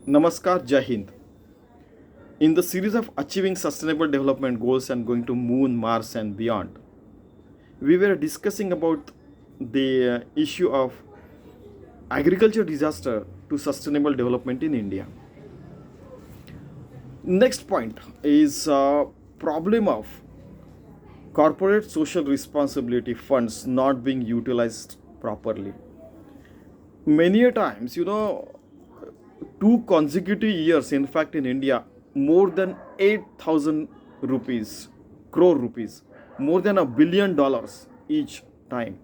Namaskar, Jai Hind. In the series of achieving sustainable development goals and going to moon, Mars and beyond, we were discussing about the issue of agriculture disaster to sustainable development in India. Next point is problem of corporate social responsibility funds not being utilized properly. Many a times, 2 consecutive years, in fact, in India, more than 8,000 rupees, crore rupees, more than $1 billion each time.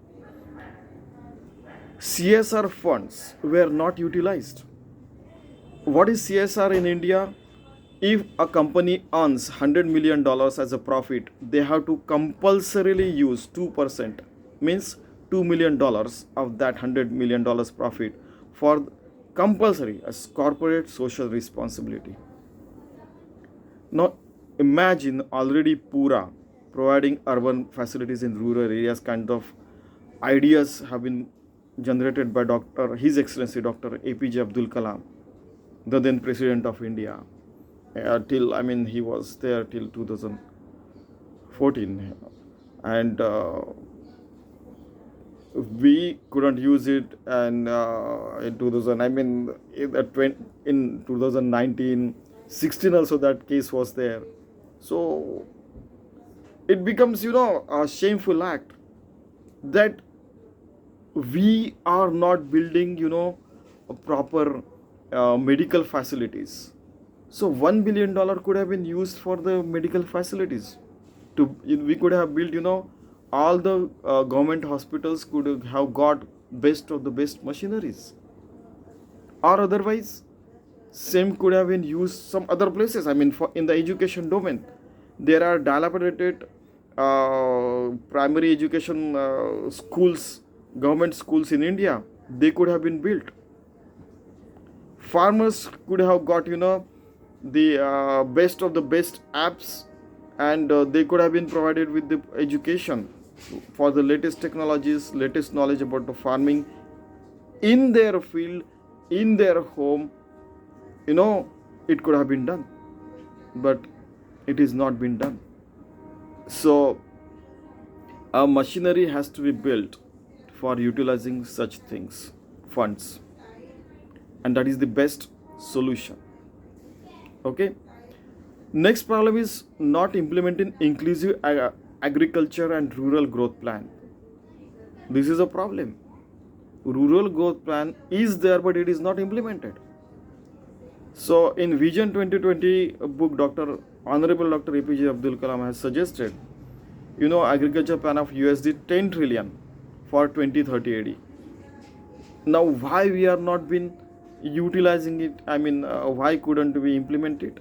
CSR funds were not utilized. What is CSR in India? If a company earns $100 million as a profit, they have to compulsorily use 2%, means $2 million of that $100 million profit for compulsory as corporate social responsibility. Now imagine already Pura providing urban facilities in rural areas, kind of ideas have been generated by Dr. His Excellency Dr. APJ Abdul Kalam, the then President of India. Till he was there till 2014, and we couldn't use it. And in 2000, in 2019, 16 also that case was there. So it becomes a shameful act that we are not building a proper medical facilities. So $1 billion could have been used for the medical facilities. We could have built, all the government hospitals could have got best of the best machineries. Or otherwise, same could have been used some other places. For in the education domain, there are dilapidated primary education schools, government schools in India. They could have been built. Farmers could have got, the best of the best apps, and they could have been provided with the education for the latest technologies, latest knowledge about the farming in their field, in their home. It could have been done, but it is not been done. So a machinery has to be built for utilizing such things, funds, and that is the best solution. Okay. Next problem is not implementing inclusive agriculture and rural growth plan. This is a problem. Rural growth plan is there, but it is not implemented. So in Vision 2020 book, Honorable Dr. APJ Abdul Kalam has suggested, agriculture plan of USD 10 trillion for 2030 AD. Now why we are not been utilizing it? Why couldn't we implement it?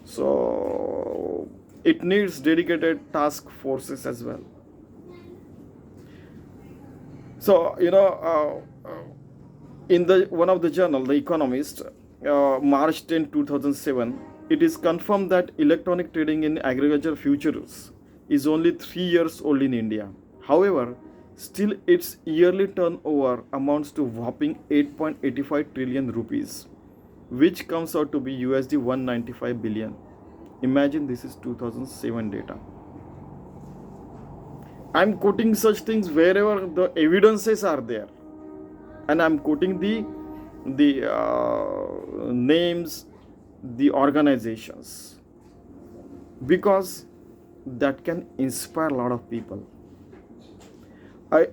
So it needs dedicated task forces as well. So in the one of the journal, The Economist, March 10, 2007, it is confirmed that electronic trading in agriculture futures is only 3 years old in India. However, still its yearly turnover amounts to whopping 8.85 trillion rupees, which comes out to be USD 195 billion. Imagine, this is 2007 data. I'm quoting such things wherever the evidences are there, and I'm quoting the names, the organizations, because that can inspire a lot of people.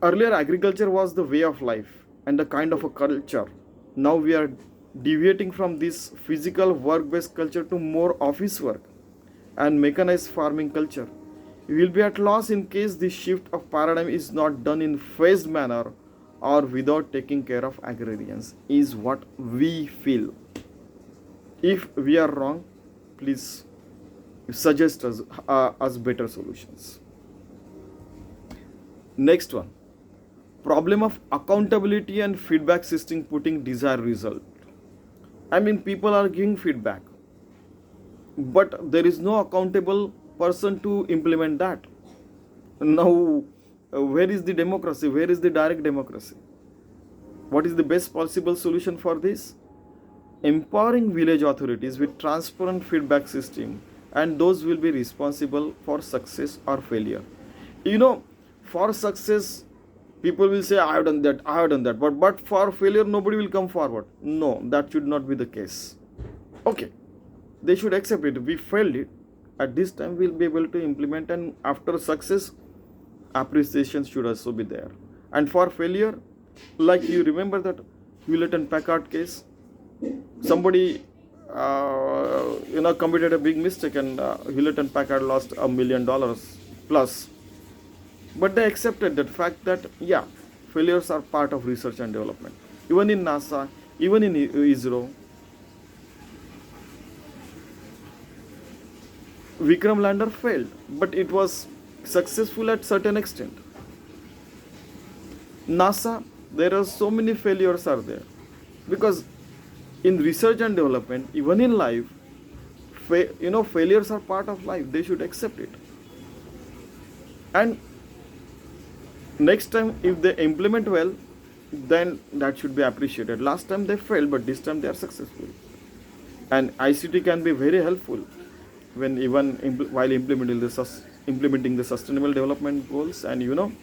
Earlier, agriculture was the way of life and a kind of a culture. Now we are deviating from this physical work-based culture to more office work and mechanized farming culture. We will be at loss in case this shift of paradigm is not done in phased manner or without taking care of agrarians, is what we feel. If we are wrong, please suggest us better solutions. Next one, problem of accountability and feedback system putting desired result. People are giving feedback, but there is no accountable person to implement that. Now, where is the democracy? Where is the direct democracy? What is the best possible solution for this? empowering village authorities with transparent feedback system, and those will be responsible for success or failure. You know, for success, people will say, I have done that, I have done that, but for failure, nobody will come forward. No, that should not be the case. Okay, they should accept it. We failed it. At this time, we'll be able to implement, and after success, appreciation should also be there. And for failure, like you remember that Hewlett and Packard case, somebody committed a big mistake, and Hewlett and Packard lost $1 million plus. But they accepted that fact that yeah, failures are part of research and development. Even in NASA, even in ISRO, Vikram lander failed, but it was successful at certain extent. NASA, there are so many failures are there, because in research and development, even in life, failures are part of life. They should accept it. And next time, if they implement well, then that should be appreciated. Last time they failed, but this time they are successful. And ICT can be very helpful when even while implementing the sustainable development goals, and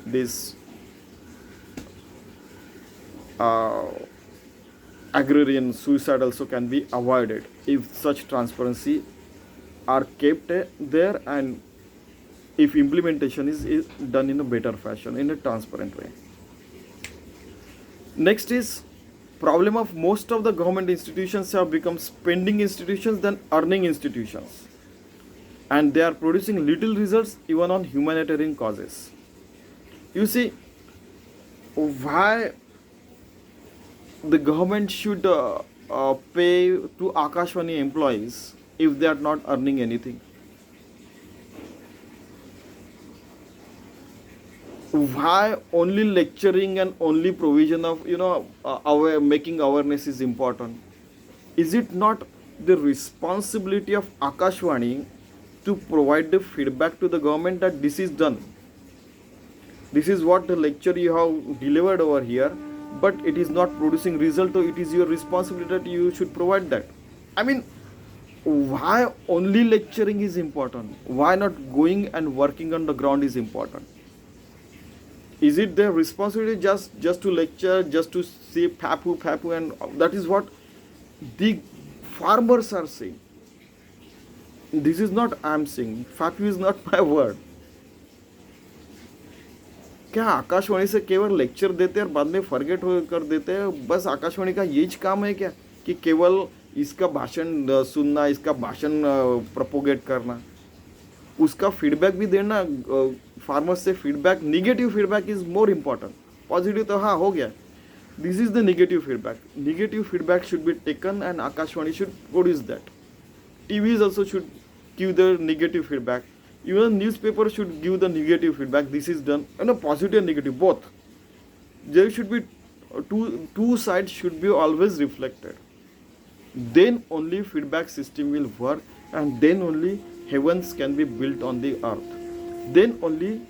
this agrarian suicide also can be avoided if such transparency are kept there, and if implementation is done in a better fashion, in a transparent way. Next is problem of most of the government institutions have become spending institutions than earning institutions, and they are producing little results even on humanitarian causes. You see, why the government should pay to Akashvani employees if they are not earning anything? Why only lecturing and only provision of making awareness is important? Is it not the responsibility of Akashvani to provide the feedback to the government that this is done, this is what the lecture you have delivered over here, but it is not producing result, so it is your responsibility that you should provide that? I mean, why only lecturing is important? Why not going and working on the ground is important? Is it their responsibility just to lecture, just to say papu, and that is what the farmers are saying. This is not I am saying. Papu is not my word. क्या आकाशवाणी से केवल lecture देते हैं और बाद में forget कर देते हैं? बस आकाशवाणी का यही काम है क्या कि केवल इसका भाषण सुनना, इसका भाषण प्रोपोगेट करना, उसका फीडबैक भी देना? फार्मर्स से feedback, negative feedback is more important. Positive तो हाँ हो गया. This is the negative feedback. Negative feedback should be taken and Akashvani should produce that. TVs also should give the negative feedback. Even newspaper should give the negative feedback. This is done, and a positive and negative both. There should be two sides should be always reflected. Then only feedback system will work, and then only heavens can be built on the earth. Then only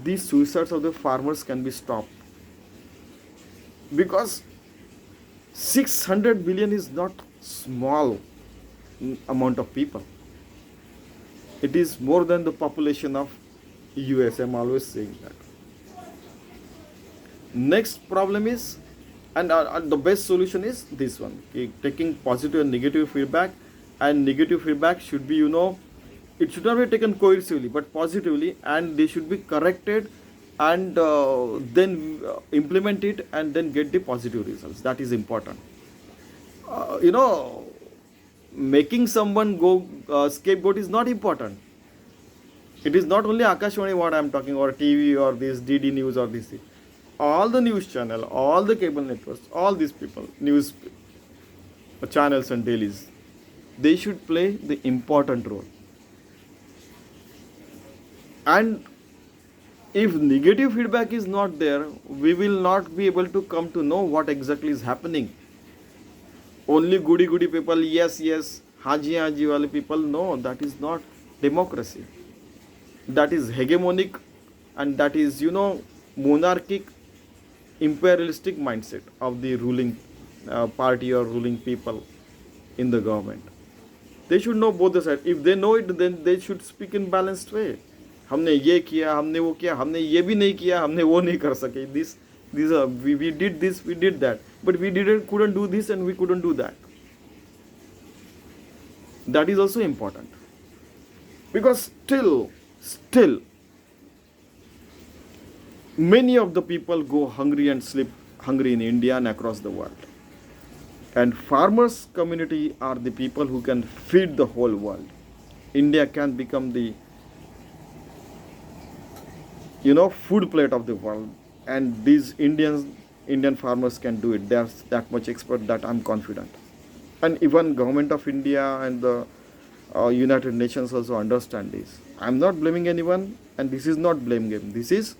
these suicides of the farmers can be stopped. Because 600 billion is not small amount of people. It is more than the population of US. I'm always saying that. Next problem is, and the best solution is this one, taking positive and negative feedback. And negative feedback should be, it should not be taken coercively, but positively, and they should be corrected, and then implement it, and then get the positive results. That is important. Making someone go scapegoat is not important. It is not only Akashvani what I am talking, or TV, or this DD News, or this. All the news channel, all the cable networks, all these people, news channels and dailies, they should play the important role. And if negative feedback is not there, we will not be able to come to know what exactly is happening. Only goody people, yes, haji wale people, no, that is not democracy. That is hegemonic, and that is, monarchic, imperialistic mindset of the ruling party or ruling people in the government. They should know both the sides. If they know it, then they should speak in balanced way. हमने ये किया, हमने वो किया, हमने ये भी नहीं किया, हमने वो नहीं कर सके. These are we did this, we did that, but we couldn't do this and we couldn't do that. That is also important, because still many of the people go hungry and sleep hungry in India and across the world. And farmers community are the people who can feed the whole world. India can become the food plate of the world, and these Indian farmers can do it. They are that much expert that I'm confident. And even government of India and the United Nations also understand this. I'm not blaming anyone, and this is not blame game. This is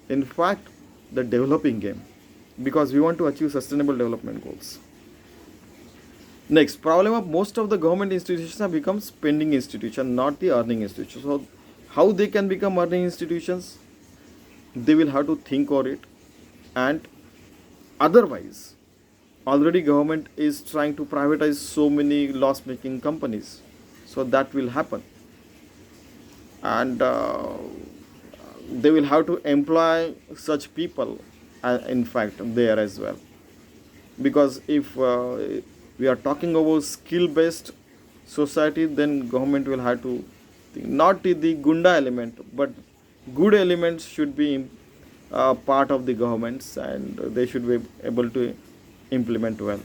in fact the developing game, because we want to achieve sustainable development goals. Next problem of most of the government institutions have become spending institutions, not the earning institutions. So how they can become earning institutions? They will have to think on it, and otherwise already government is trying to privatize so many loss making companies, so that will happen. And they will have to employ such people in fact there as well, because if we are talking about skill based society, then government will have to think, not the gunda element, but good elements should be part of the governments, and they should be able to implement well.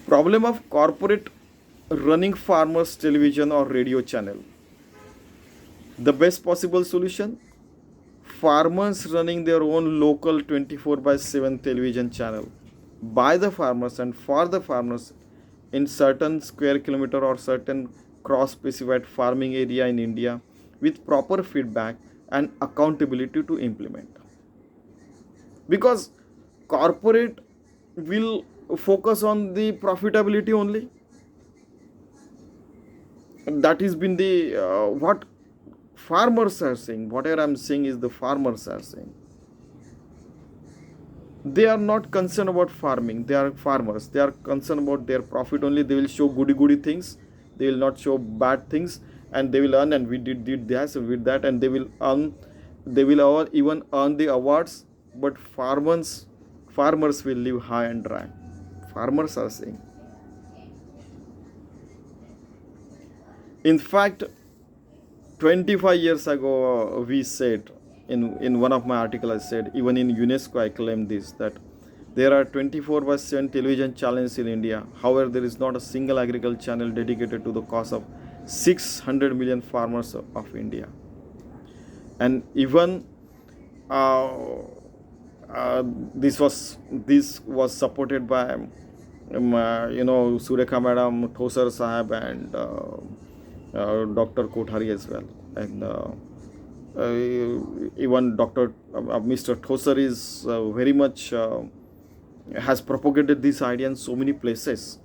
Problem of corporate running farmers television or radio channel. The best possible solution: farmers running their own local 24/7 television channel by the farmers and for the farmers in certain square kilometer or certain cross specified farming area in India, with proper feedback and accountability to implement. Because corporate will focus on the profitability only. That has been the what farmers are saying. Whatever I'm saying is the farmers are saying. They are not concerned about farming. They are farmers. They are concerned about their profit only. They will show goody things. They will not show bad things, and they will earn. And we did this and with that, and they will earn. They will even earn the awards. But farmers will live high and dry. Farmers are saying. In fact, 25 years ago, we said, in one of my articles, I said, even in UNESCO, I claimed this, that there are 24/7 television channels in India. However, there is not a single agriculture channel dedicated to the cause of 600 million farmers of India. And even this was supported by Surekha Madam, Thosar Sahab, and Dr. Kothari as well, and even Mr. Thosar is very much has propagated this idea in so many places,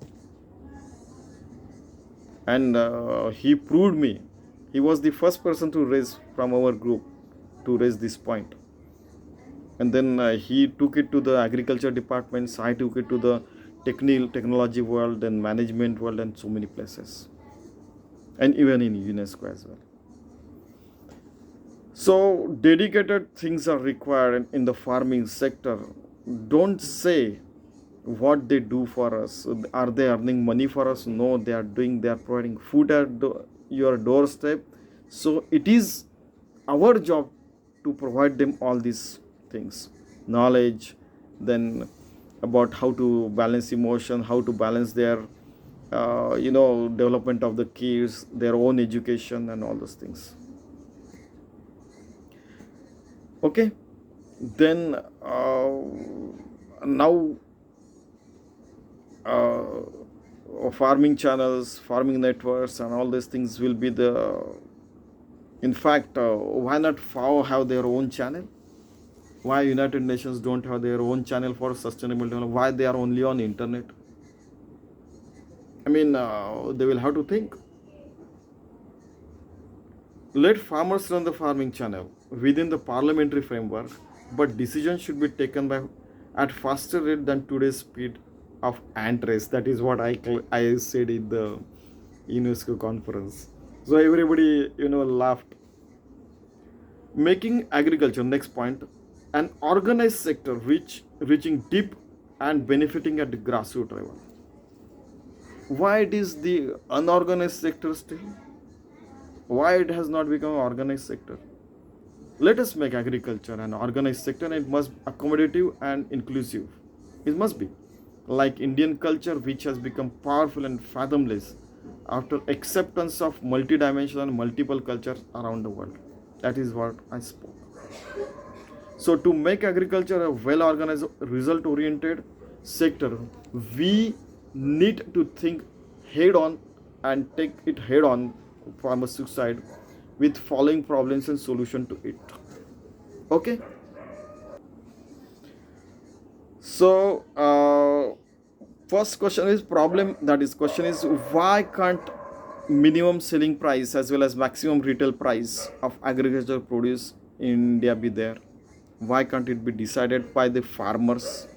and he proved me. He was the first person to raise from our group to raise this point, and then he took it to the agriculture departments. I took it to the technology world and management world and so many places, and even in UNESCO as well. So dedicated things are required in the farming sector. Don't say what they do for us. Are they earning money for us? No, they are providing food at your doorstep. So it is our job to provide them all these things, knowledge, then about how to balance emotion, how to balance their development of the kids, their own education, and all those things. Okay, then now farming channels, farming networks, and all these things will be the. In fact, why not FAO have their own channel? Why United Nations don't have their own channel for sustainable development? Why they are only on internet? I mean, they will have to think. Let farmers run the farming channel within the parliamentary framework, but decisions should be taken by at faster rate than today's speed of ant race. That is what I said in the UNESCO conference. So everybody laughed. Making agriculture, next point, an organized sector reaching deep and benefiting at the grassroots level. Why it is the unorganized sector still? Why it has not become an organized sector? Let us make agriculture an organized sector, and it must be accommodative and inclusive. It must be like Indian culture, which has become powerful and fathomless after acceptance of multidimensional and multiple cultures around the world. That is what I spoke. So to make agriculture a well organized, result oriented sector, we need to think head on and take it head on farmer suicide with following problems and solution to it. Okay. So first question is problem, that is question is why can't minimum selling price as well as maximum retail price of agricultural produce in India be there? Why can't it be decided by the farmers?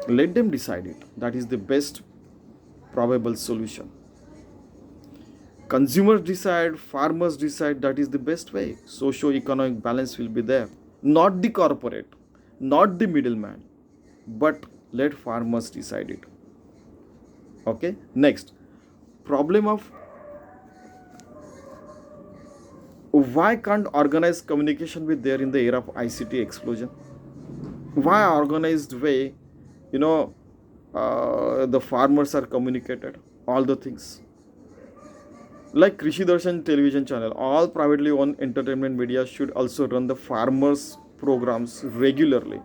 Let them decide it. That is the best probable solution. Consumers decide, farmers decide, that is the best way. Socio-economic balance will be there. Not the corporate, not the middleman, but let farmers decide it. Okay. Next, problem of why can't organized communication be there in the era of ICT explosion? Why organized way, the farmers are communicated, all the things. Like Krishi Darshan television channel, all privately owned entertainment media should also run the farmers programs regularly.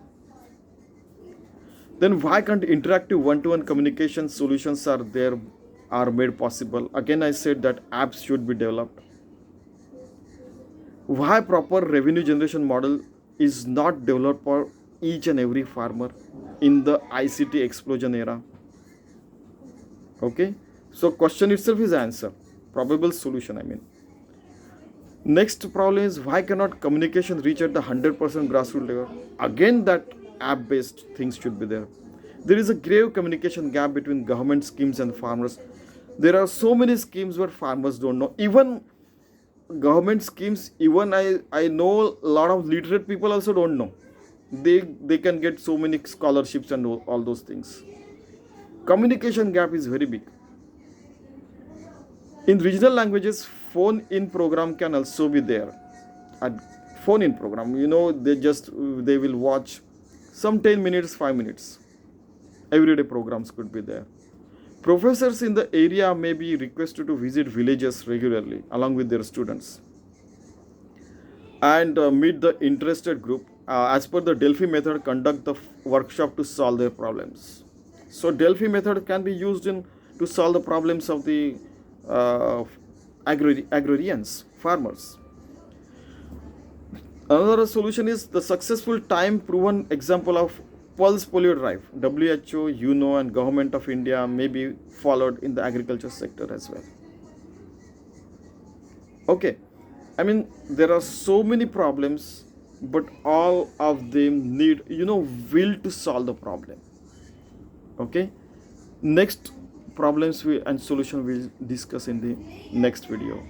Then why can't interactive one-to-one communication solutions are made possible? Again, I said that apps should be developed. Why proper revenue generation model is not developed for each and every farmer in the ICT explosion era? Okay, so question itself is answer, probable solution, I mean. Next problem is why cannot communication reach at the 100% grassroots level? Again, that app based things should be there. There is a grave communication gap between government schemes and farmers. There are so many schemes where farmers don't know. Even government schemes, even I know a lot of literate people also don't know. They can get so many scholarships and all those things. Communication gap is very big. In regional languages, phone in program can also be there. At phone in program, they will watch some 10 minutes, 5 minutes. Everyday programs could be there. Professors in the area may be requested to visit villages regularly along with their students and meet the interested group. As per the Delphi method, conduct the workshop to solve their problems. So Delphi method can be used to solve the problems of the agrarians, farmers. Another solution is the successful time proven example of pulse polio drive. WHO, UNO and Government of India may be followed in the agriculture sector as well. Okay, I mean there are so many problems, but all of them need will to solve the problem. Okay, next problems and solution we'll discuss in the next video.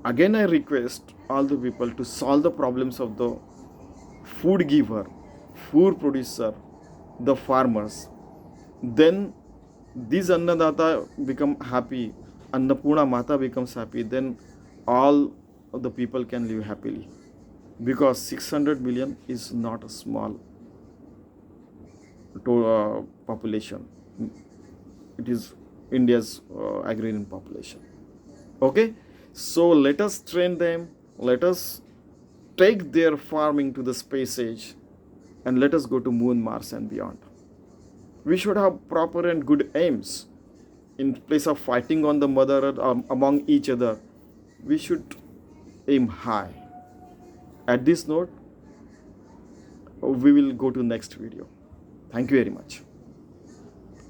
Again, I request all the people to solve the problems of the food giver, food producer, the farmers. Then these Annadata become happy, Annapurna Mata becomes happy, then all of the people can live happily. Because 600 million is not a small population. It is India's agrarian population. Okay, so let us train them, let us take their farming to the space age, and let us go to moon, Mars and beyond. We should have proper and good aims. In place of fighting on the mother among each other, we should aim high. At this note, we will go to next video. Thank you very much.